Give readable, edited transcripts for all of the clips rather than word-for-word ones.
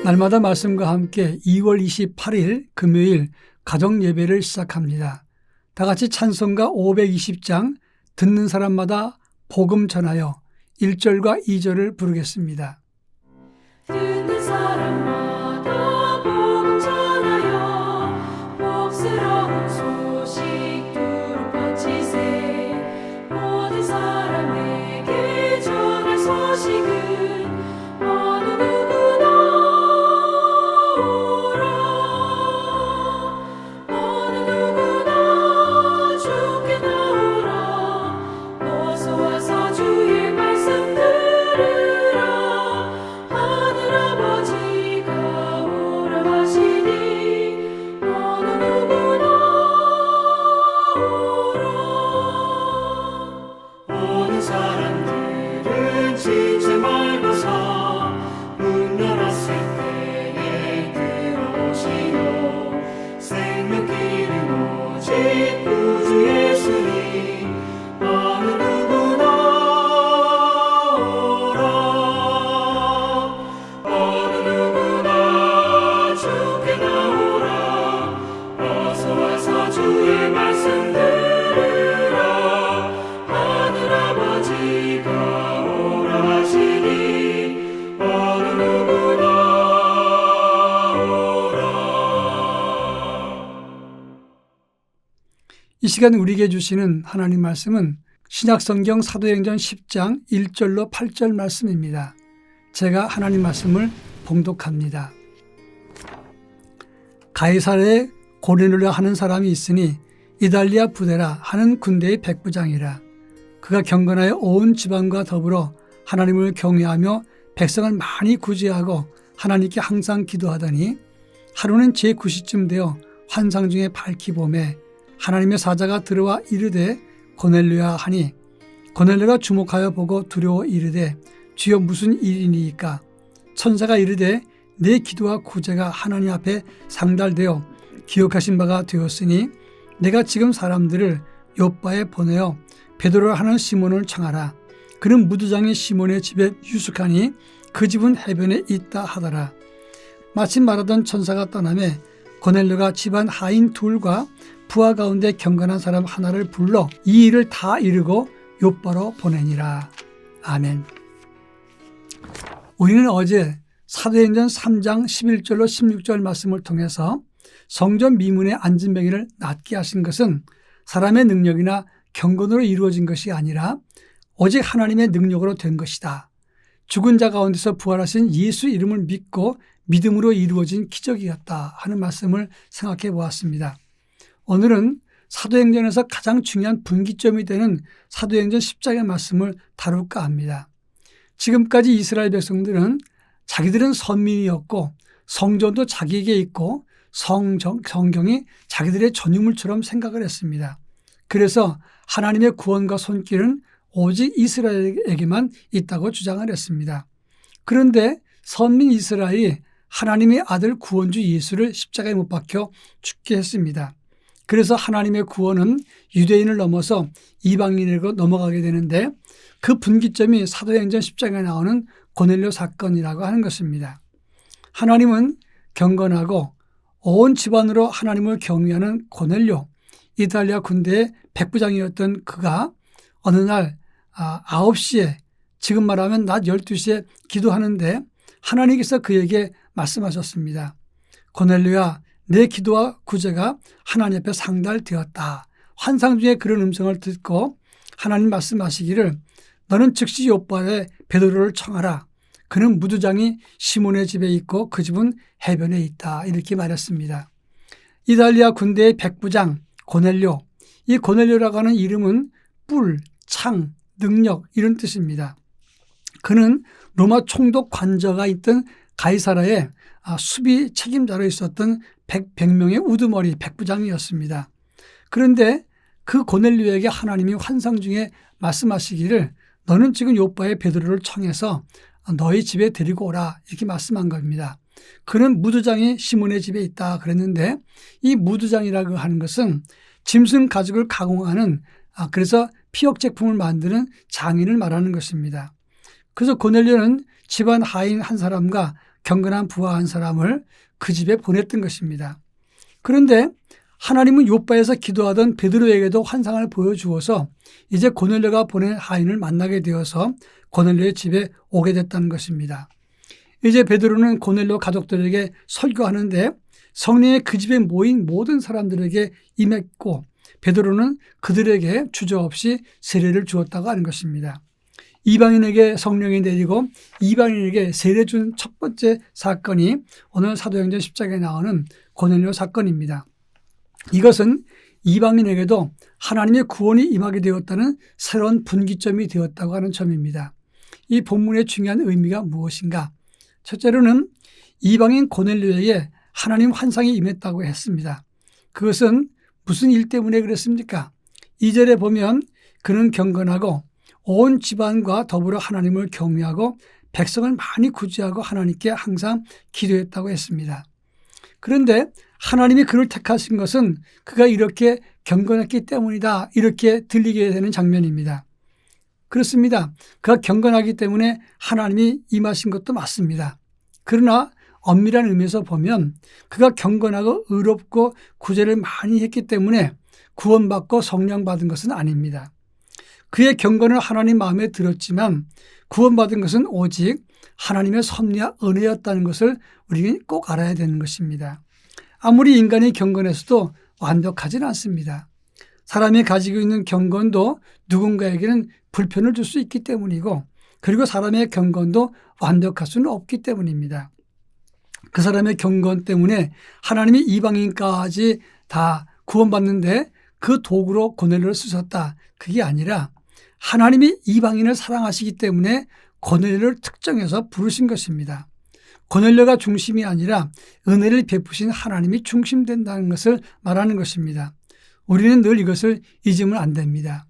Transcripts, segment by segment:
날마다 말씀과 함께 2월 28일 금요일 가정예배를 시작합니다. 다 같이 찬송가 520장 듣는 사람마다 복음 전하여 1절과 2절을 부르겠습니다. 듣는 사람마다 복음 전하여 복스러운 소식 두루 퍼지세. 모든 사람에게 전할 소식은 어느 누구나 오라. 어느 누구나 주께 나오라. 어서 와서 주의 말씀 들으라. 하늘아버지가 오라 하시니 어느 누구나 오라. 모든 사람들은 지체 말고서 문 열었을 때에 들어오시오. 생명길은 오직 구주 예수니 어느 누구나 오라. 어느 누구나 주께 나오라. 어서 와서 주의 말씀 들으라. 하늘아버지가 오라 하시니 어느 누구나 오라. 이 시간 우리에게 주시는 하나님 말씀은 신약성경 사도행전 10장 1절로 8절 말씀입니다. 제가 하나님 말씀을 봉독합니다. 가이사랴에 고넬료라 하는 사람이 있으니 이달리아 부데라 하는 군대의 백부장이라. 그가 경건하여 온 지방과 더불어 하나님을 경외하며 백성을 많이 구제하고 하나님께 항상 기도하더니 하루는 제9시쯤 되어 환상 중에 밝히 보매 하나님의 사자가 들어와 이르되 고넬료야 하니 고넬료가 주목하여 보고 두려워 이르되 주여 무슨 일이니이까. 천사가 이르되 내 기도와 구제가 하나님 앞에 상달되어 기억하신 바가 되었으니 내가 지금 사람들을 요빠에 보내어 베드로라 하는 시몬을 청하라. 그는 무두장의 시몬의 집에 유숙하니 그 집은 해변에 있다 하더라. 마침 말하던 천사가 떠나매 고넬료가 집안 하인 둘과 부하 가운데 경건한 사람 하나를 불러 이 일을 다 이루고 요빠로 보내니라. 아멘. 우리는 어제 사도행전 3장 11절로 16절 말씀을 통해서 성전 미문의 안진뱅이를 낫게 하신 것은 사람의 능력이나 경건으로 이루어진 것이 아니라 오직 하나님의 능력으로 된 것이다. 죽은 자 가운데서 부활하신 예수 이름을 믿고 믿음으로 이루어진 기적이었다 하는 말씀을 생각해 보았습니다. 오늘은 사도행전에서 가장 중요한 분기점이 되는 사도행전 10장의 말씀을 다룰까 합니다. 지금까지 이스라엘 백성들은 자기들은 선민이었고 성전도 자기에게 있고 성경이 자기들의 전유물처럼 생각을 했습니다. 그래서 하나님의 구원과 손길은 오직 이스라엘에게만 있다고 주장을 했습니다. 그런데 선민 이스라엘이 하나님의 아들 구원주 예수를 십자가에 못 박혀 죽게 했습니다. 그래서 하나님의 구원은 유대인을 넘어서 이방인에게로 넘어가게 되는데 그 분기점이 사도행전 10장에 나오는 고넬료 사건이라고 하는 것입니다. 하나님은 경건하고 온 집안으로 하나님을 경외하는 고넬료, 이탈리아 군대의 백부장이었던 그가 어느 날 9시에 지금 말하면 낮 12시에 기도하는데 하나님께서 그에게 말씀하셨습니다. 고넬료야, 내 기도와 구제가 하나님 앞에 상달되었다. 환상 중에 그런 음성을 듣고 하나님 말씀하시기를 너는 즉시 요빠에 베드로를 청하라. 그는 무두장이 시몬의 집에 있고 그 집은 해변에 있다. 이렇게 말했습니다. 이달리아 군대의 백부장 고넬료, 이 고넬료라고 하는 이름은 뿔, 창, 능력 이런 뜻입니다. 그는 로마 총독 관저가 있던 가이사랴에 수비 책임자로 있었던 100명의 우두머리 백부장이었습니다. 그런데 그 고넬료에게 하나님이 환상 중에 말씀하시기를 너는 지금 요빠에 베드로를 청해서 너희 집에 데리고 오라 이렇게 말씀한 겁니다. 그는 무두장이 시몬의 집에 있다 그랬는데 이 무두장이라고 하는 것은 짐승 가죽을 가공하는 그래서 피혁 제품을 만드는 장인을 말하는 것입니다. 그래서 고넬료는 집안 하인 한 사람과 경건한 부와 한 사람을 그 집에 보냈던 것입니다. 그런데 하나님은 요바에서 기도하던 베드로에게도 환상을 보여주어서 이제 고넬료가 보낸 하인을 만나게 되어서 고넬료의 집에 오게 됐다는 것입니다. 이제 베드로는 고넬료 가족들에게 설교하는데 성령의 그 집에 모인 모든 사람들에게 임했고 베드로는 그들에게 주저없이 세례를 주었다고 하는 것입니다. 이방인에게 성령이 내리고 이방인에게 세례 준 첫 번째 사건이 오늘 사도행전 10장에 나오는 고넬료 사건입니다. 이것은 이방인에게도 하나님의 구원이 임하게 되었다는 새로운 분기점이 되었다고 하는 점입니다. 이 본문의 중요한 의미가 무엇인가? 첫째로는 이방인 고넬료에게 하나님 환상이 임했다고 했습니다. 그것은 무슨 일 때문에 그랬습니까? 2절에 보면 그는 경건하고 온 집안과 더불어 하나님을 경외하고 백성을 많이 구제하고 하나님께 항상 기도했다고 했습니다. 그런데 하나님이 그를 택하신 것은 그가 이렇게 경건했기 때문이다. 이렇게 들리게 되는 장면입니다. 그렇습니다. 그가 경건하기 때문에 하나님이 임하신 것도 맞습니다. 그러나 엄밀한 의미에서 보면 그가 경건하고 의롭고 구제를 많이 했기 때문에 구원받고 성령 받은 것은 아닙니다. 그의 경건을 하나님 마음에 들었지만 구원받은 것은 오직 하나님의 섭리와 은혜였다는 것을 우리는 꼭 알아야 되는 것입니다. 아무리 인간이 경건해서도 완벽하지는 않습니다. 사람이 가지고 있는 경건도 누군가에게는 불편을 줄 수 있기 때문이고 그리고 사람의 경건도 완벽할 수는 없기 때문입니다. 그 사람의 경건 때문에 하나님이 이방인까지 다 구원받는데 그 도구로 고넬료를 쓰셨다. 그게 아니라 하나님이 이방인을 사랑하시기 때문에 고넬료를 특정해서 부르신 것입니다. 고넬료가 중심이 아니라 은혜를 베푸신 하나님이 중심된다는 것을 말하는 것입니다. 우리는 늘 이것을 잊으면 안 됩니다.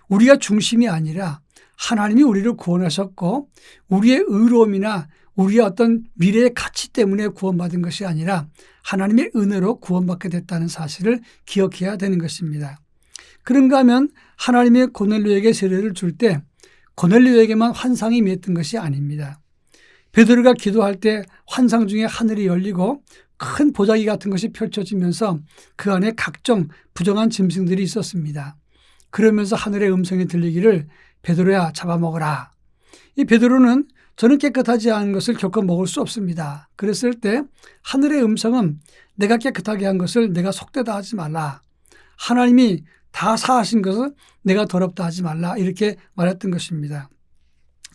우리가 중심이 아니라 하나님이 우리를 구원하셨고 우리의 의로움이나 우리의 어떤 미래의 가치 때문에 구원받은 것이 아니라 하나님의 은혜로 구원받게 됐다는 사실을 기억해야 되는 것입니다. 그런가 하면 하나님의 고넬료에게 세례를 줄 때 고넬료에게만 환상이 임했던 것이 아닙니다. 베드로가 기도할 때 환상 중에 하늘이 열리고 큰 보자기 같은 것이 펼쳐지면서 그 안에 각종 부정한 짐승들이 있었습니다. 그러면서 하늘의 음성이 들리기를 베드로야 잡아먹어라. 이 베드로는 저는 깨끗하지 않은 것을 결코 먹을 수 없습니다. 그랬을 때 하늘의 음성은 내가 깨끗하게 한 것을 내가 속되다 하지 말라. 하나님이 다 사하신 것을 내가 더럽다 하지 말라. 이렇게 말했던 것입니다.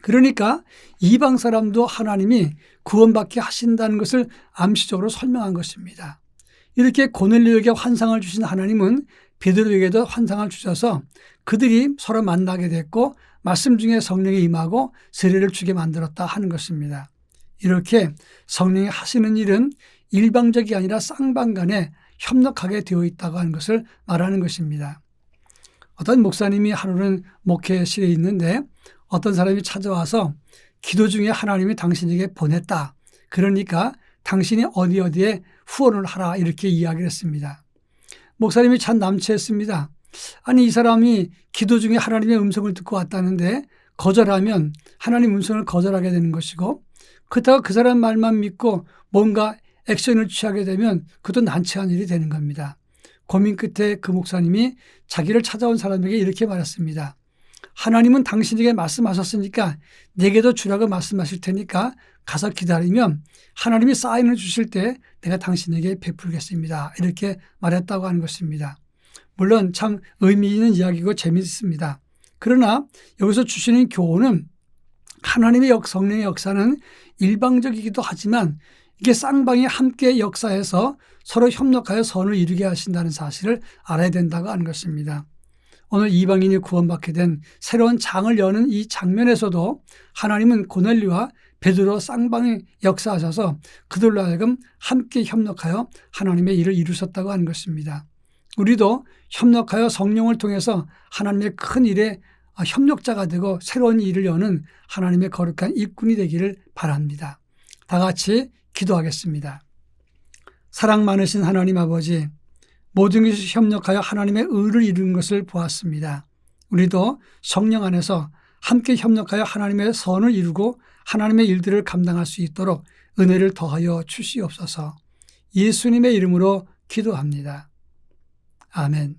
그러니까 이방 사람도 하나님이 구원받게 하신다는 것을 암시적으로 설명한 것입니다. 이렇게 고넬료에게 환상을 주신 하나님은 베드로에게도 환상을 주셔서 그들이 서로 만나게 됐고 말씀 중에 성령이 임하고 세례를 주게 만들었다 하는 것입니다. 이렇게 성령이 하시는 일은 일방적이 아니라 쌍방간에 협력하게 되어 있다고 하는 것을 말하는 것입니다. 어떤 목사님이 하루는 목회실에 있는데 어떤 사람이 찾아와서 기도 중에 하나님이 당신에게 보냈다. 그러니까 당신이 어디에 후원을 하라 이렇게 이야기를 했습니다. 목사님이 참 남체했습니다. 아니 이 사람이 기도 중에 하나님의 음성을 듣고 왔다는데 거절하면 하나님 음성을 거절하게 되는 것이고 그렇다고 그 사람 말만 믿고 뭔가 액션을 취하게 되면 그것도 난처한 일이 되는 겁니다. 고민 끝에 그 목사님이 자기를 찾아온 사람에게 이렇게 말했습니다. 하나님은 당신에게 말씀하셨으니까 내게도 주라고 말씀하실 테니까 가서 기다리면 하나님이 사인을 주실 때 내가 당신에게 베풀겠습니다. 이렇게 말했다고 하는 것입니다. 물론 참 의미 있는 이야기고 재미있습니다. 그러나 여기서 주시는 교훈은 하나님의 성령의 역사는 일방적이기도 하지만 이게 쌍방이 함께 역사해서 서로 협력하여 선을 이루게 하신다는 사실을 알아야 된다고 하는 것입니다. 오늘 이방인이 구원받게 된 새로운 장을 여는 이 장면에서도 하나님은 고넬료와 베드로 쌍방이 역사하셔서 그들로 하여금 함께 협력하여 하나님의 일을 이루셨다고 하는 것입니다. 우리도 협력하여 성령을 통해서 하나님의 큰 일에 협력자가 되고 새로운 일을 여는 하나님의 거룩한 일꾼이 되기를 바랍니다. 다 같이 기도하겠습니다. 사랑 많으신 하나님 아버지, 모든 것이 협력하여 하나님의 의를 이루는 것을 보았습니다. 우리도 성령 안에서 함께 협력하여 하나님의 선을 이루고 하나님의 일들을 감당할 수 있도록 은혜를 더하여 주시옵소서. 예수님의 이름으로 기도합니다. 아멘.